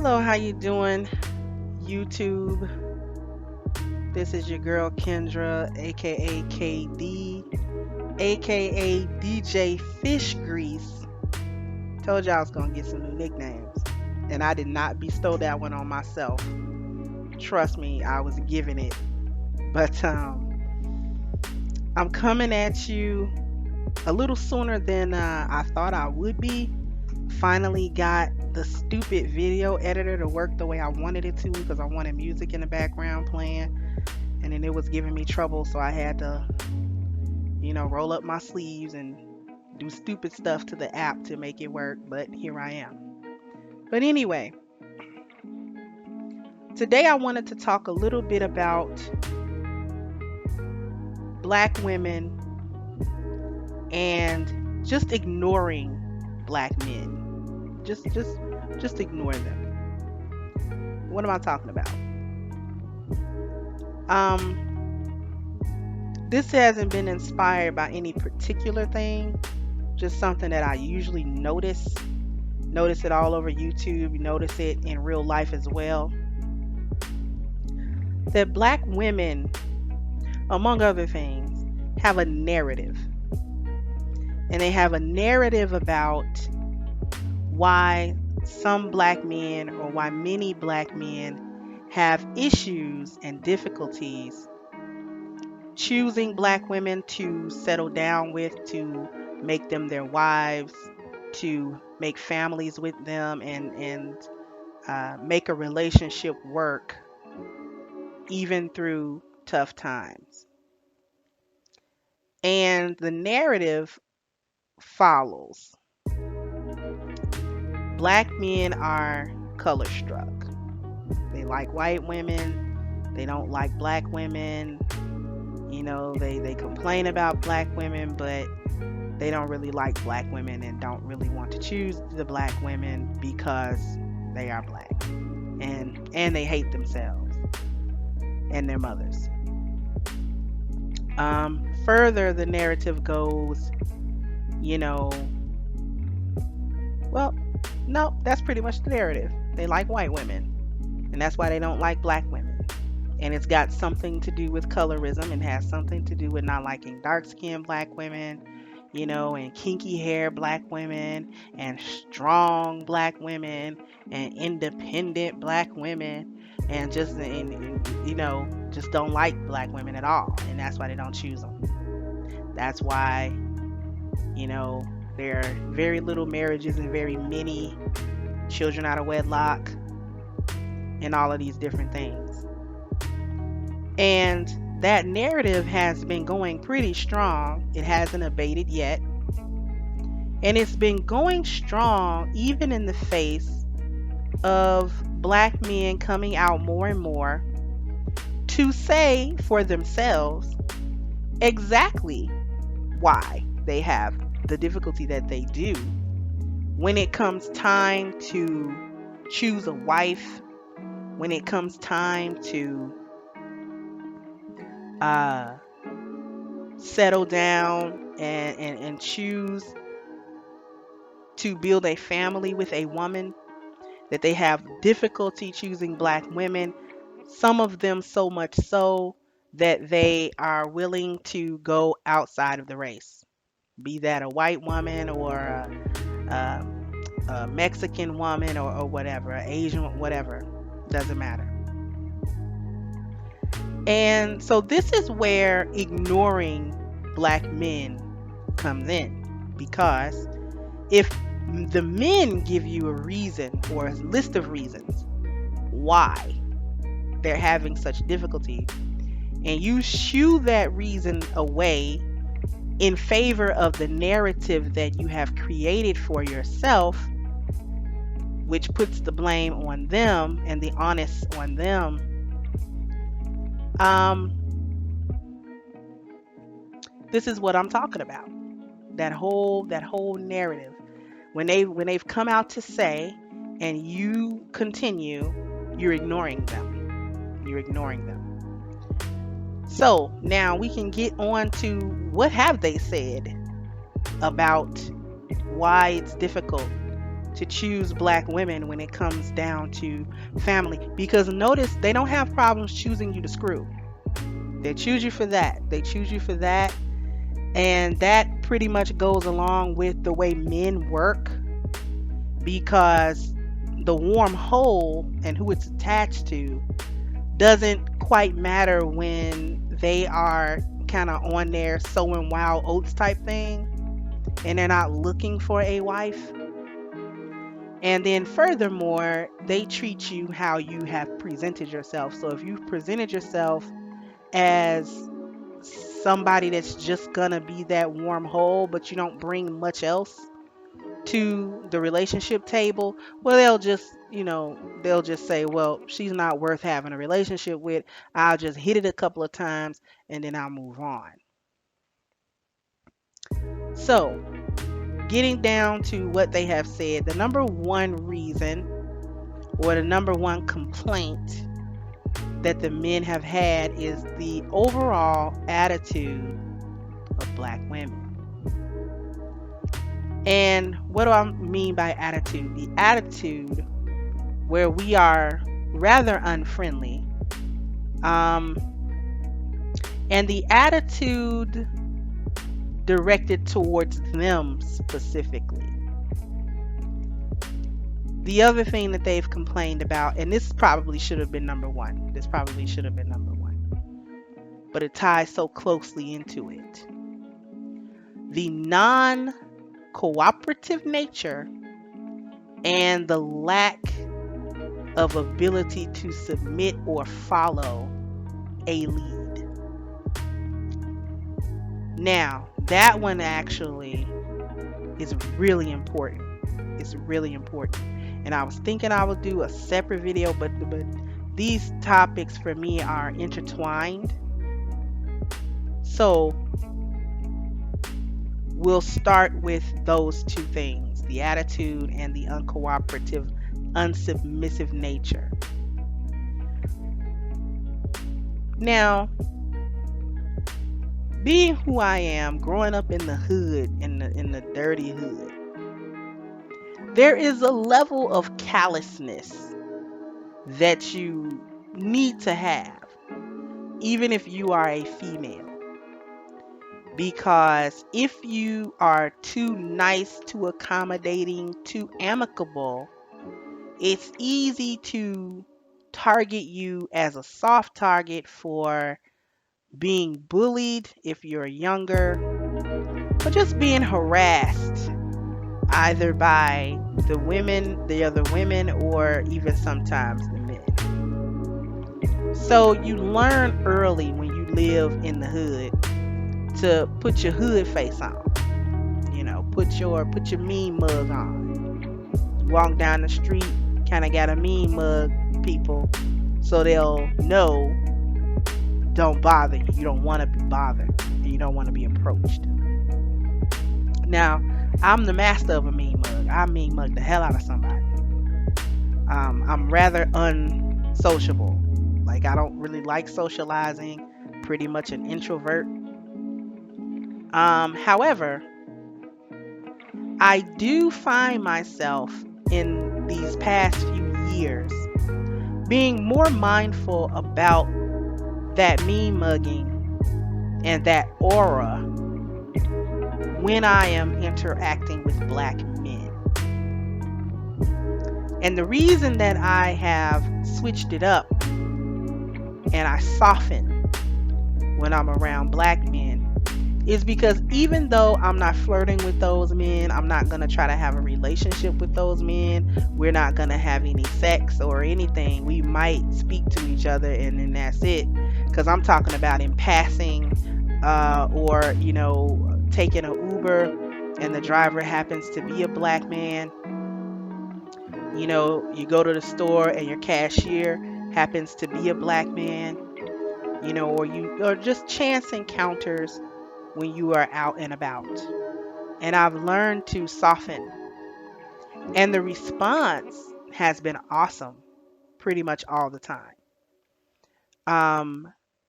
Hello, how you doing, YouTube? This is your girl Kendra, aka KD, aka DJ Fish Grease. Told y'all I was gonna get some new nicknames, and I did not bestow that one on myself. Trust me, I was giving it. But I'm coming at you a little sooner than I thought I would be. Finally got the stupid video editor to work the way I wanted it to because I wanted music in the background playing, and then it was giving me trouble, so I had to, roll up my sleeves and do stupid stuff to the app to make it work, but here I am. But anyway, today I wanted to talk a little bit about black women and just ignoring black men. Just ignore them. What am I talking about? This hasn't been inspired by any particular thing, just something that I usually notice. Notice it all over YouTube, you notice it in real life as well. That black women, among other things, have a narrative. And they have a narrative about why some black men or why many black men have issues and difficulties choosing black women to settle down with, to make them their wives, to make families with them, and make a relationship work even through tough times. And the narrative follows. Black men are color struck. They like white women. They don't like black women. They complain about black women, but they don't really like black women and don't really want to choose the black women because they are black. And they hate themselves and their mothers. Further, the narrative goes, well, no, that's pretty much the narrative. They like white women, and that's why they don't like black women. And it's got something to do with colorism and has something to do with not liking dark-skinned black women, and kinky hair black women, and strong black women, and independent black women, and just don't like black women at all. And that's why they don't choose them. That's why, there are very little marriages and very many children out of wedlock and all of these different things. And that narrative has been going pretty strong. It hasn't abated yet. And it's been going strong even in the face of black men coming out more and more to say for themselves exactly why they have the difficulty that they do when it comes time to choose a wife, when it comes time to settle down and choose to build a family with a woman, that they have difficulty choosing black women. Some of them so much so that they are willing to go outside of the race, be that a white woman or a Mexican woman or whatever, an Asian, whatever, doesn't matter. And so this is where ignoring black men comes in, because if the men give you a reason or a list of reasons why they're having such difficulty, and you shoo that reason away in favor of the narrative that you have created for yourself, which puts the blame on them and the onus on them, this is what I'm talking about. That whole narrative. When they've come out to say, and you continue, you're ignoring them. You're ignoring them. So now we can get on to what have they said about why it's difficult to choose black women when it comes down to family. Because notice they don't have problems choosing you to screw. They choose you for that. They choose you for that. And that pretty much goes along with the way men work, because the warm hole and who it's attached to doesn't quite matter when they are kind of on their sowing wild oats type thing and they're not looking for a wife. And then furthermore, they treat you how you have presented yourself. So if you've presented yourself as somebody that's just gonna be that warm hole, but you don't bring much else to the relationship table, well, they'll just say, well, she's not worth having a relationship with. I'll just hit it a couple of times and then I'll move on. So, getting down to what they have said, the number one reason or the number one complaint that the men have had is the overall attitude of black women. And what do I mean by attitude? The attitude where we are rather unfriendly. And the attitude directed towards them specifically. The other thing that they've complained about, and this probably should have been number one. This probably should have been number one. But it ties so closely into it. The non-cooperative nature and the lack of ability to submit or follow a lead. Now, that one actually is really important. It's really important. And I was thinking I would do a separate video, but these topics for me are intertwined. So we'll start with those two things, the attitude and the uncooperative, unsubmissive nature. Now, being who I am, growing up in the hood, in the dirty hood, there is a level of callousness that you need to have, even if you are a female. Because if you are too nice, too accommodating, too amicable, it's easy to target you as a soft target for being bullied if you're younger, or just being harassed either by the other women, or even sometimes the men. So you learn early when you live in the hood to put your hood face on. Put your mean mug on. You walk down the street, kind of got a mean mug, people, so they'll know don't bother you. You don't want to be bothered, and you don't want to be approached. Now, I'm the master of a mean mug. I mean mug the hell out of somebody. I'm rather unsociable. Like, I don't really like socializing. Pretty much an introvert. However, I do find myself in these past few years being more mindful about that mean mugging and that aura when I am interacting with black men. And the reason that I have switched it up and I soften when I'm around black men is because even though I'm not flirting with those men, I'm not going to try to have a relationship with those men, we're not going to have any sex or anything. We might speak to each other and then that's it. Because I'm talking about in passing, or taking an Uber and the driver happens to be a black man. You go to the store and your cashier happens to be a black man. Or just chance encounters when you are out and about. And I've learned to soften. And the response has been awesome pretty much all the time.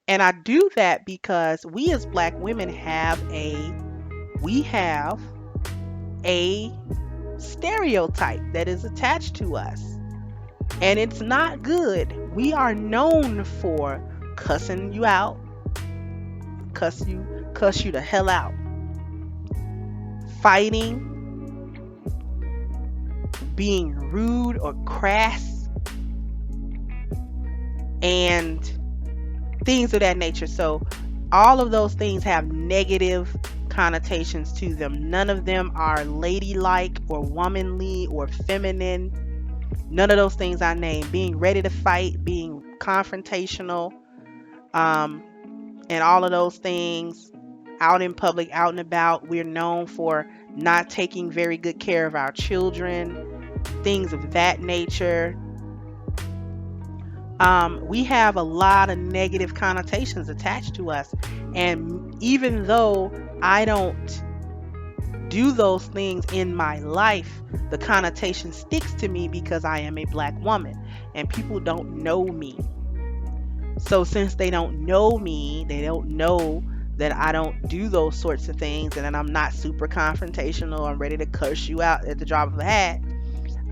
And I do that because we as black women have a stereotype that is attached to us. And it's not good. We are known for cussing you out, cuss you the hell out, fighting, being rude or crass, and things of that nature. So all of those things have negative connotations to them. None of them are ladylike or womanly or feminine. None of those things I named. Being ready to fight, being confrontational, and all of those things out in public, out and about. We're known for not taking very good care of our children, things of that nature. We have a lot of negative connotations attached to us. And even though I don't do those things in my life, the connotation sticks to me because I am a black woman and people don't know me. So since they don't know me, they don't know that I don't do those sorts of things and that I'm not super confrontational. I'm ready to curse you out at the drop of a hat.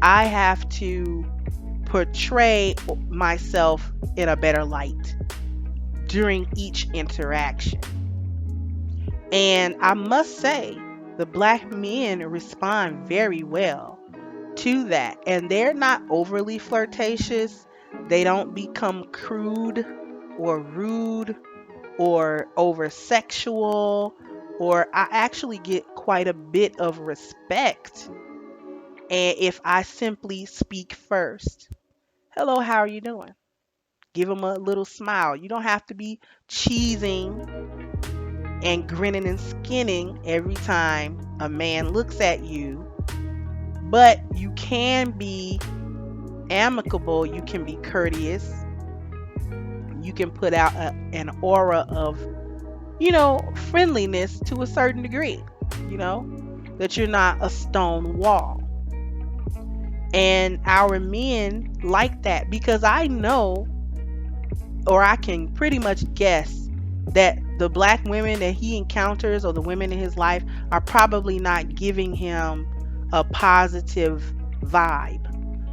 I have to portray myself in a better light during each interaction. And I must say, the black men respond very well to that. And they're not overly flirtatious. They don't become crude or rude or over sexual, or I actually get quite a bit of respect. And if I simply speak first, hello, how are you doing? Give them a little smile. You don't have to be cheesing and grinning and skinning every time a man looks at you, but you can be amicable. You can be courteous. You can put out an aura of, friendliness to a certain degree, that you're not a stone wall. And our men like that because I know, or I can pretty much guess, that the black women that he encounters or the women in his life are probably not giving him a positive vibe.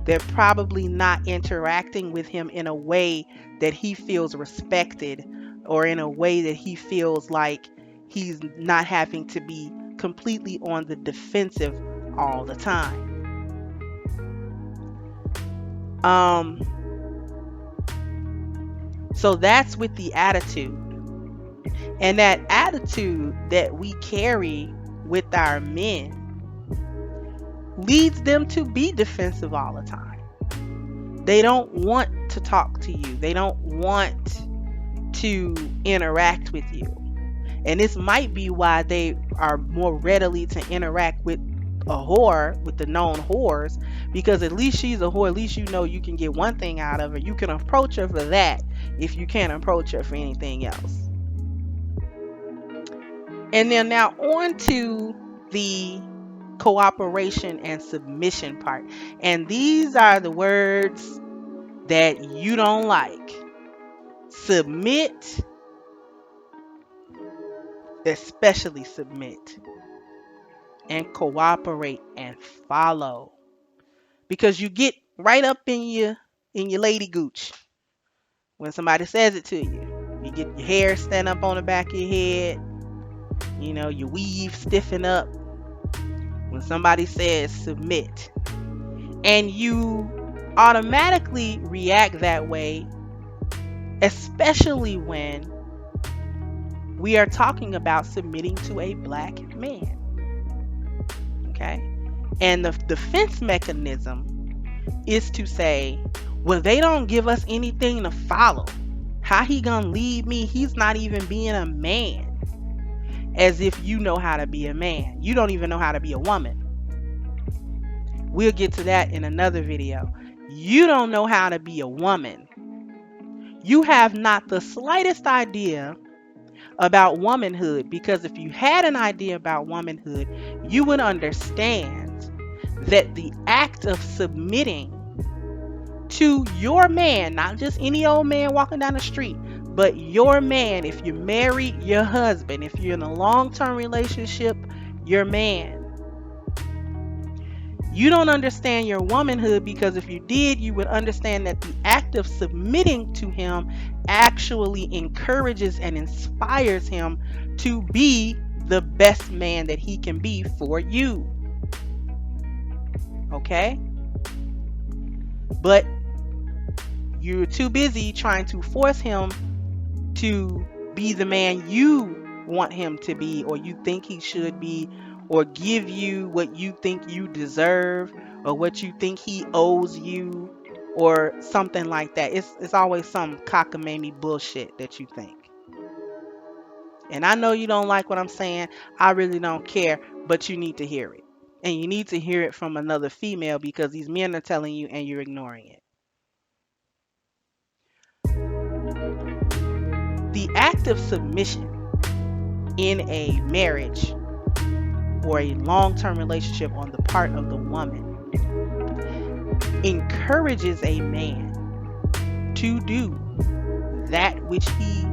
They're probably not interacting with him in a way that he feels respected, or in a way that he feels like he's not having to be completely on the defensive all the time. So that's with the attitude. And that attitude that we carry with our men leads them to be defensive all the time. They don't want to talk to you. They don't want to interact with you. And this might be why they are more readily to interact with a whore, with the known whores, because at least she's a whore. At least you know you can get one thing out of her. You can approach her for that if you can't approach her for anything else. And then now on to the cooperation and submission part. And these are the words that you don't like. Submit, especially submit, and cooperate and follow. Because you get right up in your lady gooch when somebody says it to you. You get your hair stand up on the back of your head. Your weave stiffen up when somebody says submit. And you automatically react that way, especially when we are talking about submitting to a black man. Okay? And the defense mechanism is to say, well, they don't give us anything to follow. How he gonna lead me? He's not even being a man. As if you know how to be a man. You don't even know how to be a woman. We'll get to that in another video. You don't know how to be a woman. You have not the slightest idea about womanhood, because if you had an idea about womanhood, you would understand that the act of submitting to your man, not just any old man walking down the street, but your man, if you're married, your husband, if you're in a long-term relationship, your man, You don't understand your womanhood, because if you did, you would understand that the act of submitting to him actually encourages and inspires him to be the best man that he can be for you. Okay? But you're too busy trying to force him to be the man you want him to be, or you think he should be, or give you what you think you deserve, or what you think he owes you, or something like that. It's always some cockamamie bullshit that you think. And I know you don't like what I'm saying. I really don't care, but you need to hear it. And you need to hear it from another female, because these men are telling you and you're ignoring it. The act of submission in a marriage or a long-term relationship on the part of the woman encourages a man to do that which he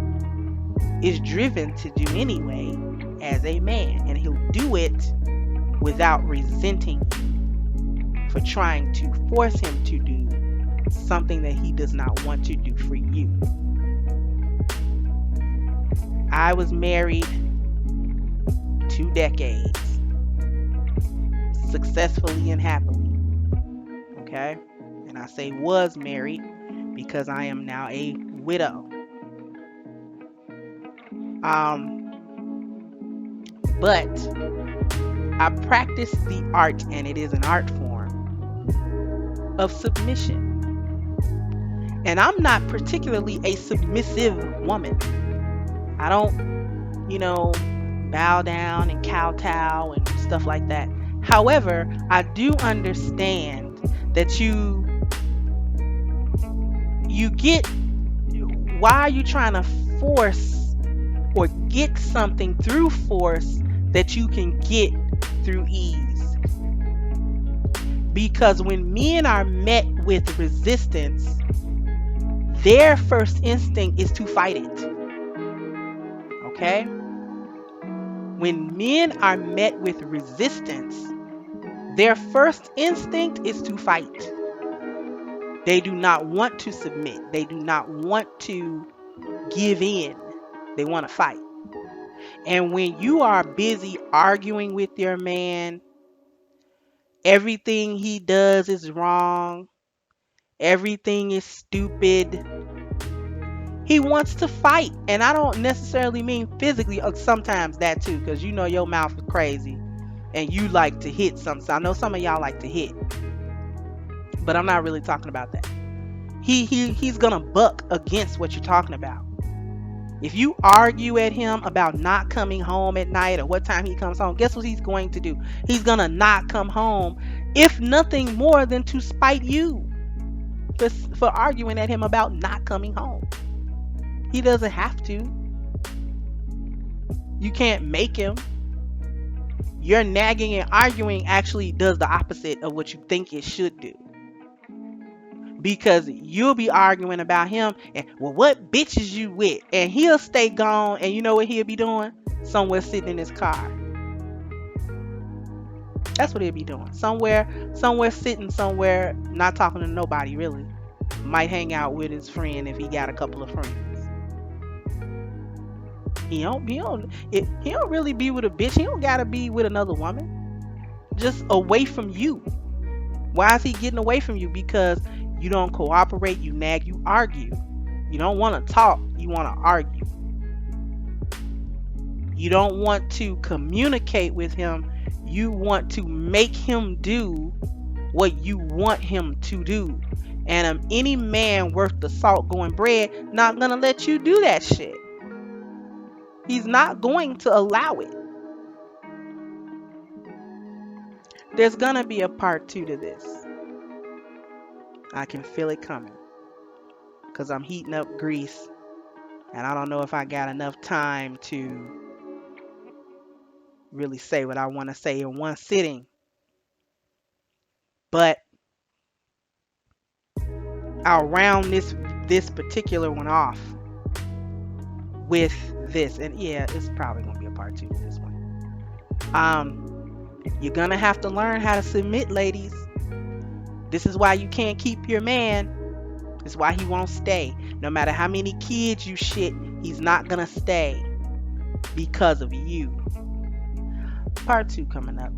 is driven to do anyway as a man, and he'll do it without resenting you for trying to force him to do something that he does not want to do for you. I was married 2 decades, successfully and happily. Okay? And I say was married because I am now a widow. But I practice the art, and it is an art form of submission. And I'm not particularly a submissive woman. I don't, bow down and kowtow and stuff like that. However, I do understand that you get, why are you trying to force or get something through force that you can get through ease? Because when men are met with resistance, their first instinct is to fight it. Okay? When men are met with resistance, their first instinct is to fight. They do not want to submit. They do not want to give in. They want to fight. And when you are busy arguing with your man, everything he does is wrong, everything is stupid, he wants to fight. And I don't necessarily mean physically, sometimes that too, because your mouth is crazy and you like to hit something. I know some of y'all like to hit, but I'm not really talking about that. He's gonna buck against what you're talking about. If you argue at him about not coming home at night or what time he comes home, guess what he's going to do? He's gonna not come home, if nothing more than to spite you for arguing at him about not coming home. He doesn't have to. You can't make him. Your nagging and arguing actually does the opposite of what you think it should do. Because you'll be arguing about him and, well, what bitch is you with? And he'll stay gone, and you know what he'll be doing? Somewhere sitting in his car. That's what he'll be doing. Somewhere sitting somewhere, not talking to nobody really. Might hang out with his friend if he got a couple of friends. He don't really be with a bitch. He don't gotta be with another woman. Just away from you. Why is he getting away from you? Because you don't cooperate, you nag, you argue. You don't want to talk, you want to argue. You don't want to communicate with him, you want to make him do what you want him to do. And any man worth the salt going bread not gonna let you do that shit. He's not going to allow it. There's gonna be a part 2 to this. I can feel it coming, because I'm heating up grease, and I don't know if I got enough time to really say what I want to say in one sitting. But I'll round this particular one off with this, and yeah, it's probably gonna be a part 2 to this one. You're gonna have to learn how to submit, ladies. This is why you can't keep your man. This is why he won't stay. No matter how many kids you shit, he's not gonna stay because of you. Part 2 coming up.